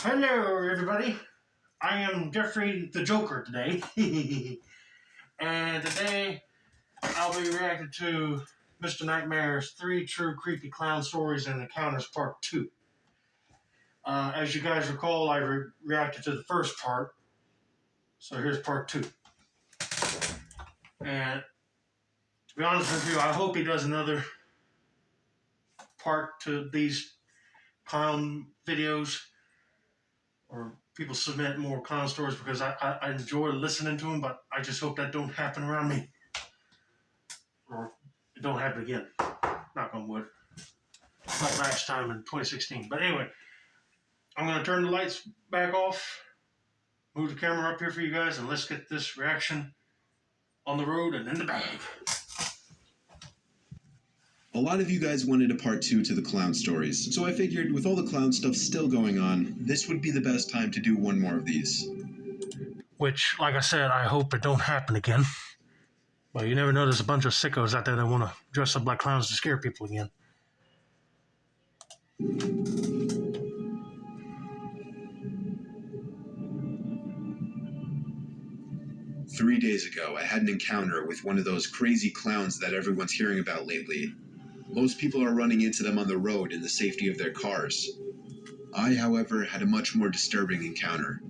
Hello, everybody. I am Jeffrey the Joker today. And today I'll be reacting to Mr. Nightmare's 3 True Creepy Clown Stories and Encounters Part 2. As you guys recall, I reacted to the first part. So here's Part 2. And to be honest with you, I hope he does another part to these clown videos, or people submit more clown stories, because I enjoy listening to them, but I just hope that don't happen around me. Or it don't happen again. Knock on wood. Like last time in 2016. But anyway, I'm going to turn the lights back off, move the camera up here for you guys, and let's get this reaction on the road and in the bag. A lot of you guys wanted a part 2 to the clown stories, so I figured with all the clown stuff still going on, this would be the best time to do one more of these. Which, like I said, I hope it don't happen again. But you never know, there's a bunch of sickos out there that want to dress up like clowns to scare people again. Three days ago, I had an encounter with one of those crazy clowns that everyone's hearing about lately. Most people are running into them on the road in the safety of their cars. I, however, had a much more disturbing encounter.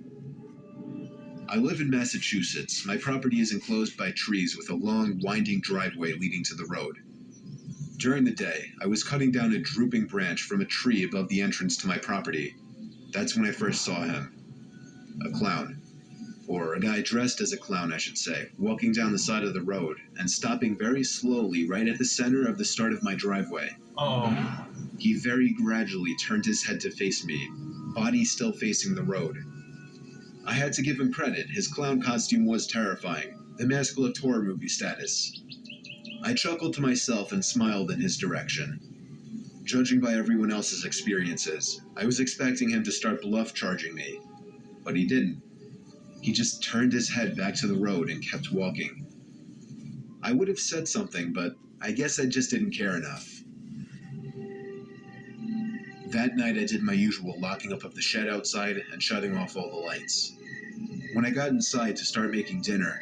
I live in Massachusetts. My property is enclosed by trees with a long, winding driveway leading to the road. During the day, I was cutting down a drooping branch from a tree above the entrance to my property. That's when I first saw him. A clown. Or a guy dressed as a clown, I should say, walking down the side of the road and stopping very slowly right at the center of the start of my driveway. Oh. He very gradually turned his head to face me, body still facing the road. I had to give him credit. His clown costume was terrifying, the Mask looked horror movie status. I chuckled to myself and smiled in his direction. Judging by everyone else's experiences, I was expecting him to start bluff charging me, but he didn't. He just turned his head back to the road and kept walking. I would have said something, but I guess I just didn't care enough. That night I did my usual locking up of the shed outside and shutting off all the lights. When I got inside to start making dinner,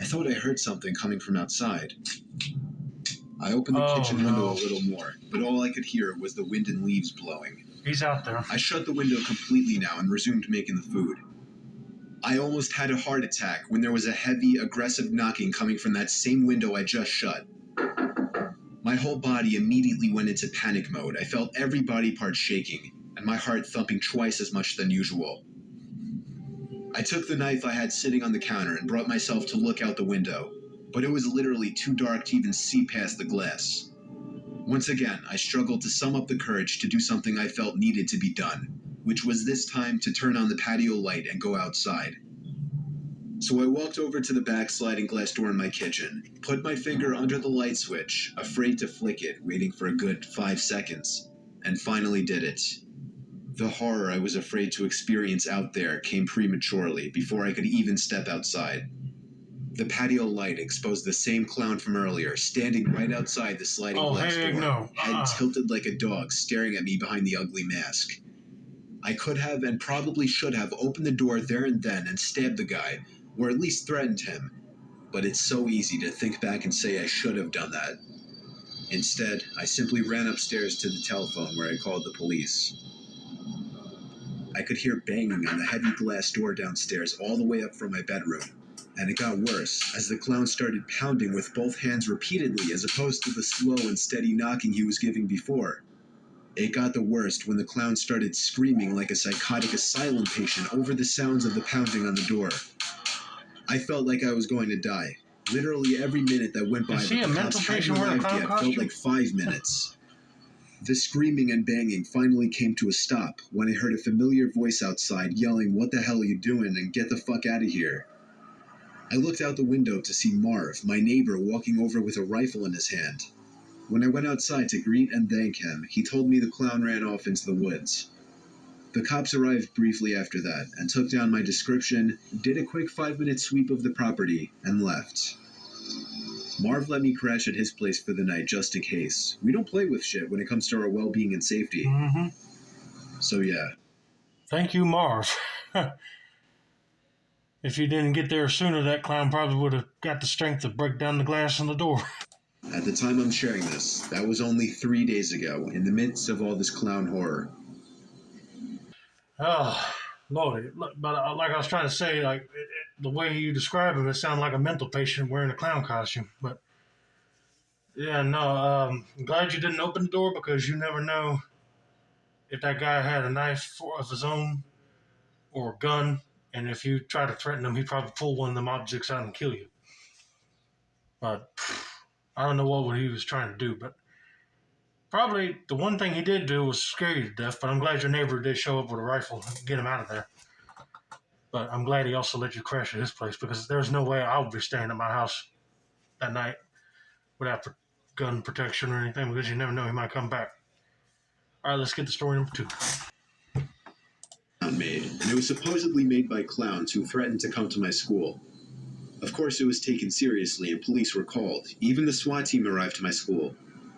I thought I heard something coming from outside. I opened the kitchen window a little more, but all I could hear was the wind and leaves blowing. He's out there. I shut the window completely now and resumed making the food. I almost had a heart attack when there was a heavy, aggressive knocking coming from that same window I just shut. My whole body immediately went into panic mode. I felt every body part shaking, and my heart thumping twice as much than usual. I took the knife I had sitting on the counter and brought myself to look out the window, but it was literally too dark to even see past the glass. Once again, I struggled to sum up the courage to do something I felt needed to be done, which was this time to turn on the patio light and go outside. So I walked over to the back sliding glass door in my kitchen, put my finger under the light switch, afraid to flick it, waiting for a good 5 seconds, and finally did it. The horror I was afraid to experience out there came prematurely, before I could even step outside. The patio light exposed the same clown from earlier, standing right outside the sliding glass door, head tilted like a dog, staring at me behind the ugly mask. I could have and probably should have opened the door there and then and stabbed the guy, or at least threatened him. But it's so easy to think back and say I should have done that. Instead, I simply ran upstairs to the telephone where I called the police. I could hear banging on the heavy glass door downstairs all the way up from my bedroom. And it got worse as the clown started pounding with both hands repeatedly as opposed to the slow and steady knocking he was giving before. It got the worst when the clown started screaming like a psychotic asylum patient over the sounds of the pounding on the door. I felt like I was going to die. Literally every minute that went by, the cops hadn't arrived yet felt like 5 minutes. The screaming and banging finally came to a stop when I heard a familiar voice outside yelling, "What the hell are you doing?" and "Get the fuck out of here." I looked out the window to see Marv, my neighbor, walking over with a rifle in his hand. When I went outside to greet and thank him, he told me the clown ran off into the woods. The cops arrived briefly after that and took down my description, did a quick 5-minute sweep of the property, and left. Marv let me crash at his place for the night just in case. We don't play with shit when it comes to our well-being and safety. So yeah, Thank you, Marv. If you didn't get there sooner, that clown probably would have got the strength to break down the glass on the door. At the time I'm sharing this, that was only 3 days ago, in the midst of all this clown horror. Oh, Lord. But like I was trying to say, the way you describe him, it sounded like a mental patient wearing a clown costume. But yeah, no, I'm glad you didn't open the door because you never know if that guy had a knife of his own or a gun. And if you try to threaten him, he'd probably pull one of them objects out and kill you. But I don't know what he was trying to do. But probably the one thing he did do was scare you to death. But I'm glad your neighbor did show up with a rifle and get him out of there. But I'm glad he also let you crash at his place because there's no way I would be staying at my house that night without gun protection or anything because you never know, he might come back. All right, let's get to story number 2. Made, and it was supposedly made by clowns who threatened to come to my school. Of course, it was taken seriously and police were called. Even the SWAT team arrived to my school.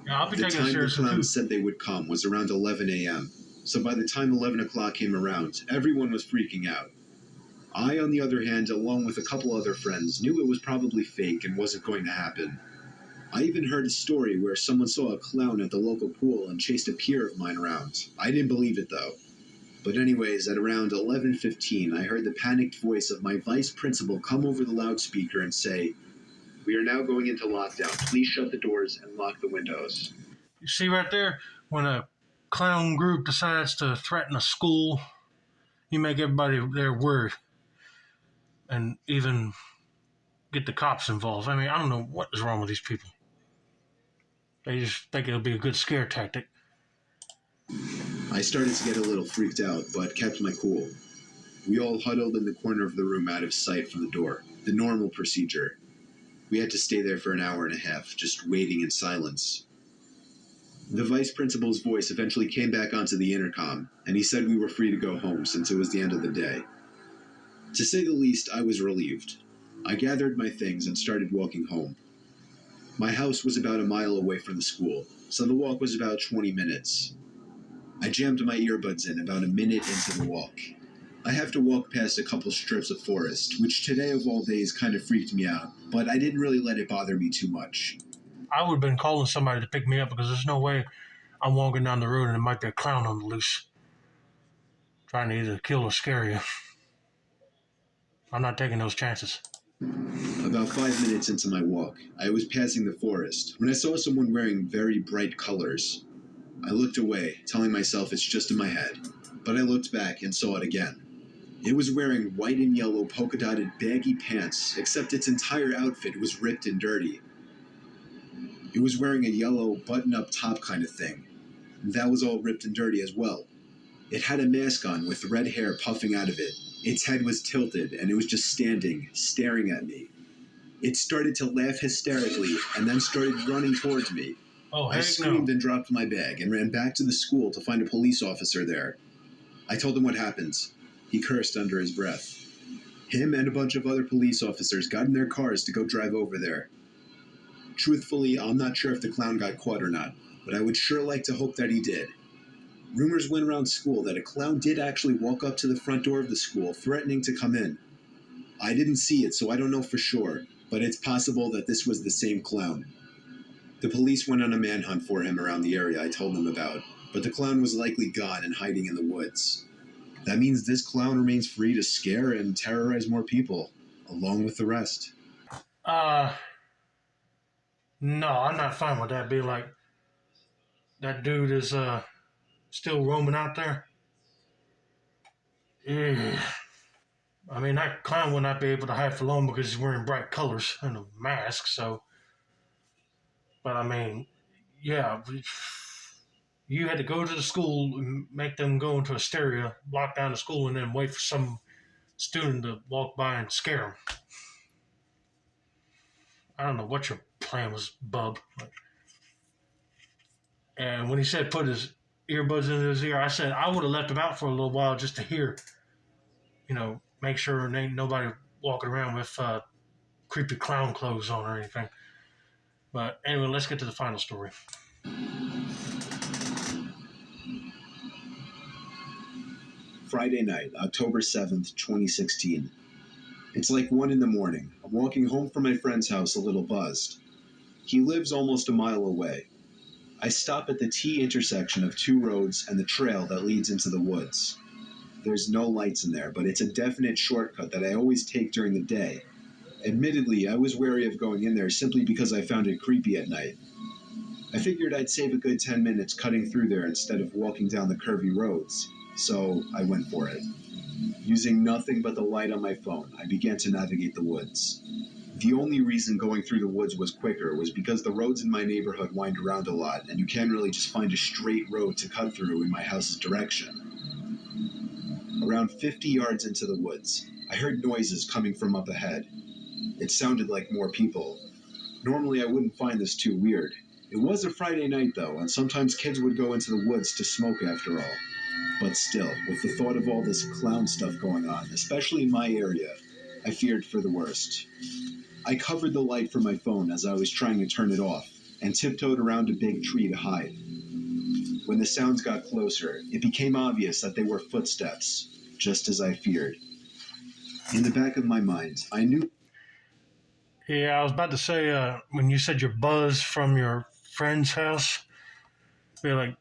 Yeah, I'll be The taking it time the seriously too. clowns said they would come was around 11 a.m., so by the time 11 o'clock came around, everyone was freaking out. I, on the other hand, along with a couple other friends, knew it was probably fake and wasn't going to happen. I even heard a story where someone saw a clown at the local pool and chased a peer of mine around. I didn't believe it, though. But anyways, at around 11:15, I heard the panicked voice of my vice principal come over the loudspeaker and say, "We are now going into lockdown. Please shut the doors and lock the windows." You see right there, when a clown group decides to threaten a school, you make everybody there worried and even get the cops involved. I mean, I don't know what is wrong with these people. They just think it'll be a good scare tactic. I started to get a little freaked out, but kept my cool. We all huddled in the corner of the room out of sight from the door, the normal procedure. We had to stay there for an hour and a half, just waiting in silence. The vice principal's voice eventually came back onto the intercom, and he said we were free to go home since it was the end of the day. To say the least, I was relieved. I gathered my things and started walking home. My house was about a mile away from the school, so the walk was about 20 minutes. I jammed my earbuds in about a minute into the walk. I have to walk past a couple strips of forest, which today of all days kind of freaked me out, but I didn't really let it bother me too much. I would have been calling somebody to pick me up because there's no way I'm walking down the road and there might be a clown on the loose trying to either kill or scare you. I'm not taking those chances. About 5 minutes into my walk, I was passing the forest when I saw someone wearing very bright colors. I looked away, telling myself it's just in my head, but I looked back and saw it again. It was wearing white and yellow polka-dotted baggy pants, except its entire outfit was ripped and dirty. It was wearing a yellow button-up top kind of thing. That was all ripped and dirty as well. It had a mask on with red hair puffing out of it. Its head was tilted, and it was just standing, staring at me. It started to laugh hysterically, and then started running towards me. Oh, I heck screamed no. and dropped my bag and ran back to the school to find a police officer there. I told him what happened. He cursed under his breath. Him and a bunch of other police officers got in their cars to go drive over there. Truthfully, I'm not sure if the clown got caught or not, but I would sure like to hope that he did. Rumors went around school that a clown did actually walk up to the front door of the school, threatening to come in. I didn't see it, so I don't know for sure, but it's possible that this was the same clown. The police went on a manhunt for him around the area I told them about, but the clown was likely gone and hiding in the woods. That means this clown remains free to scare and terrorize more people, along with the rest. No, I'm not fine with that. Be like, that dude is still roaming out there. Yeah. I mean, that clown will not be able to hide for long because he's wearing bright colors and a mask. So, but I mean, yeah, you had to go to the school and make them go into hysteria, lock down the school, and then wait for some student to walk by and scare them. I don't know what your plan was, bub. And when he said put his earbuds in his ear, I said I would have left him out for a little while just to hear, make sure there ain't nobody walking around with creepy clown clothes on or anything. But anyway, let's get to the final story. Friday night, October 7th, 2016. It's like 1 in the morning. I'm walking home from my friend's house a little buzzed. He lives almost a mile away. I stop at the T intersection of two roads and the trail that leads into the woods. There's no lights in there, but it's a definite shortcut that I always take during the day. Admittedly, I was wary of going in there simply because I found it creepy at night. I figured I'd save a good 10 minutes cutting through there instead of walking down the curvy roads, so I went for it. Using nothing but the light on my phone, I began to navigate the woods. The only reason going through the woods was quicker was because the roads in my neighborhood wind around a lot, and you can't really just find a straight road to cut through in my house's direction. Around 50 yards into the woods, I heard noises coming from up ahead. It sounded like more people. Normally I wouldn't find this too weird. It was a Friday night though, and sometimes kids would go into the woods to smoke after all. But still, with the thought of all this clown stuff going on, especially in my area, I feared for the worst. I covered the light from my phone as I was trying to turn it off, and tiptoed around a big tree to hide. When the sounds got closer, it became obvious that they were footsteps, just as I feared. In the back of my mind, I knew... Yeah, I was about to say, when you said you're buzzed from your friend's house, you're like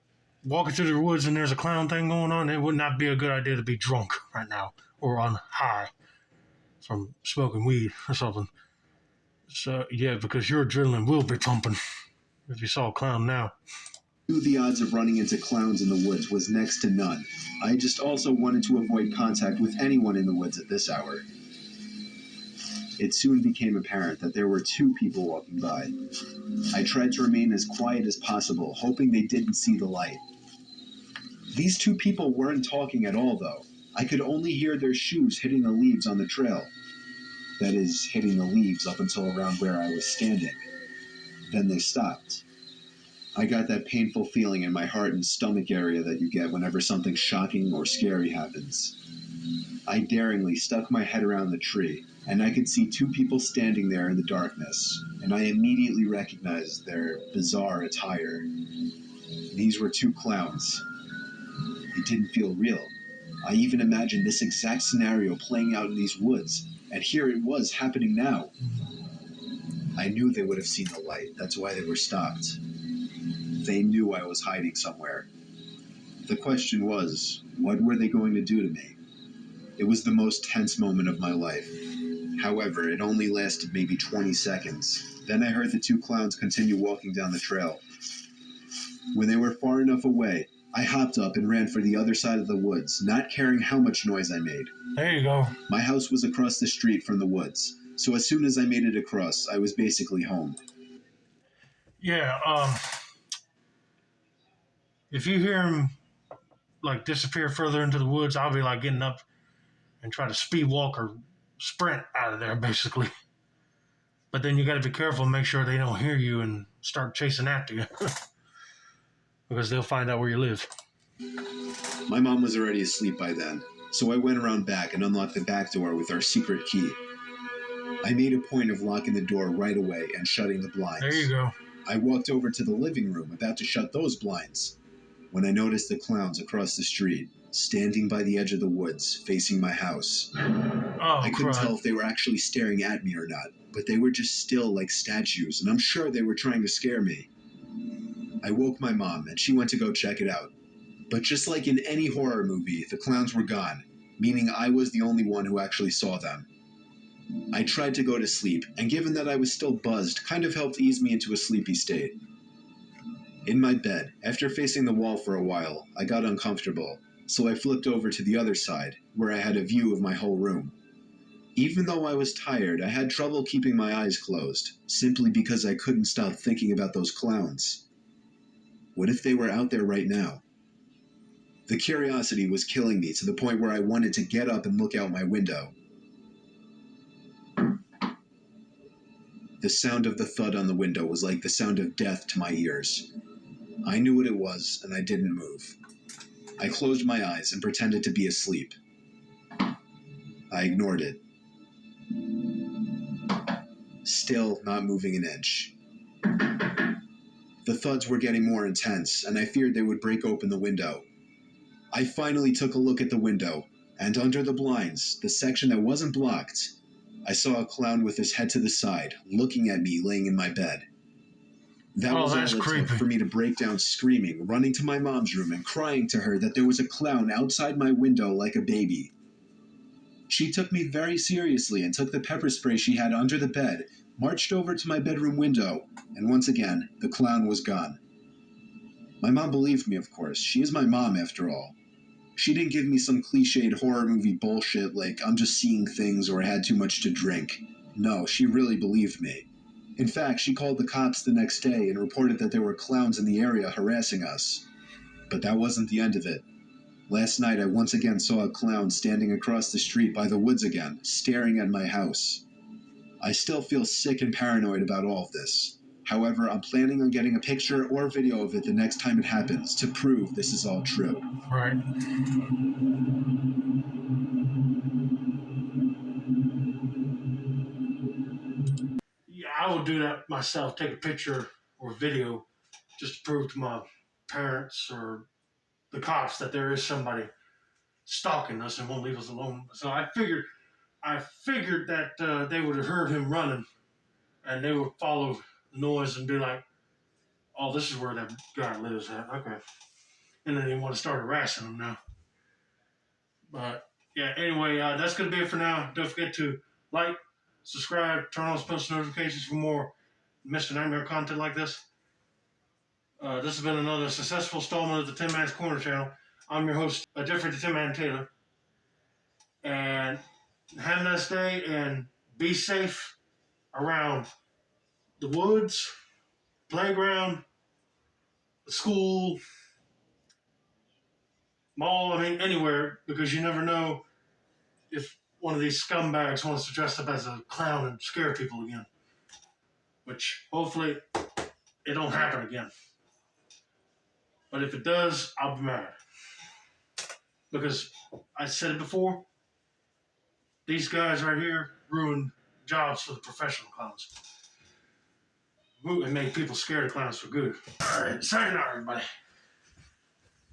walking through the woods and there's a clown thing going on, it would not be a good idea to be drunk right now or on high from smoking weed or something. So, yeah, because your adrenaline will be pumping if you saw a clown now. The odds of running into clowns in the woods was next to none. I just also wanted to avoid contact with anyone in the woods at this hour. It soon became apparent that there were two people walking by. I tried to remain as quiet as possible, hoping they didn't see the light. These two people weren't talking at all, though. I could only hear their shoes hitting the leaves on the trail. That is, hitting the leaves up until around where I was standing. Then they stopped. I got that painful feeling in my heart and stomach area that you get whenever something shocking or scary happens. I daringly stuck my head around the tree, and I could see two people standing there in the darkness, and I immediately recognized their bizarre attire. These were two clowns. It didn't feel real. I even imagined this exact scenario playing out in these woods, and here it was happening now. I knew they would have seen the light, that's why they were stopped. They knew I was hiding somewhere. The question was, what were they going to do to me? It was the most tense moment of my life. However, it only lasted maybe 20 seconds. Then I heard the two clowns continue walking down the trail. When they were far enough away, I hopped up and ran for the other side of the woods, not caring how much noise I made. There you go. My house was across the street from the woods, so as soon as I made it across, I was basically home. Yeah, if you hear him like disappear further into the woods, I'll be like getting up and try to speed walk or sprint out of there, basically. But then you got to be careful and make sure they don't hear you and start chasing after you, because they'll find out where you live. My mom was already asleep by then, so I went around back and unlocked the back door with our secret key. I made a point of locking the door right away and shutting the blinds. There you go. I walked over to the living room, about to shut those blinds, when I noticed the clowns across the street, standing by the edge of the woods, facing my house. Oh, I couldn't crud. tell if they were actually staring at me or not, but they were just still like statues, and I'm sure they were trying to scare me. I woke my mom, and she went to go check it out. But just like in any horror movie, the clowns were gone, meaning I was the only one who actually saw them. I tried to go to sleep, and given that I was still buzzed, kind of helped ease me into a sleepy state. In my bed, after facing the wall for a while, I got uncomfortable, so I flipped over to the other side, where I had a view of my whole room. Even though I was tired, I had trouble keeping my eyes closed, simply because I couldn't stop thinking about those clowns. What if they were out there right now? The curiosity was killing me to the point where I wanted to get up and look out my window. The sound of the thud on the window was like the sound of death to my ears. I knew what it was, and I didn't move. I closed my eyes and pretended to be asleep. I ignored it. Still not moving an inch. The thuds were getting more intense, and I feared they would break open the window. I finally took a look at the window, and under the blinds, the section that wasn't blocked, I saw a clown with his head to the side, looking at me laying in my bed. That Oh, was that's all it creepy. took for me to break down screaming, running to my mom's room and crying to her that there was a clown outside my window like a baby. She took me very seriously and took the pepper spray she had under the bed, marched over to my bedroom window, and once again, the clown was gone. My mom believed me, of course. She is my mom, after all. She didn't give me some cliched horror movie bullshit like I'm just seeing things or I had too much to drink. No, she really believed me. In fact, she called the cops the next day and reported that there were clowns in the area harassing us. But that wasn't the end of it. Last night, I once again saw a clown standing across the street by the woods again, staring at my house. I still feel sick and paranoid about all of this. However, I'm planning on getting a picture or video of it the next time it happens to prove this is all true. Right. Yeah, I would do that myself. Take a picture or video just to prove to my parents or the cops that there is somebody stalking us and won't leave us alone. So I figured that they would have heard him running and they would follow the noise and be like, "Oh, this is where that guy lives at." Okay, and then they want to start harassing him now. But yeah, anyway, that's gonna be it for now. Don't forget to like, subscribe, turn on post notifications for more Mr. Nightmare content like this. This has been another successful installment of the Tin Man's Corner channel. I'm your host, a different Tin Man Taylor. And have a nice day and be safe around the woods, playground, the school, mall, anywhere, because you never know if one of these scumbags wants to dress up as a clown and scare people again. Which, hopefully, it don't happen again. But if it does, I'll be mad. Because I said it before, these guys right here ruined jobs for the professional clowns. And made people scared of clowns for good. Alright, sayonara, everybody.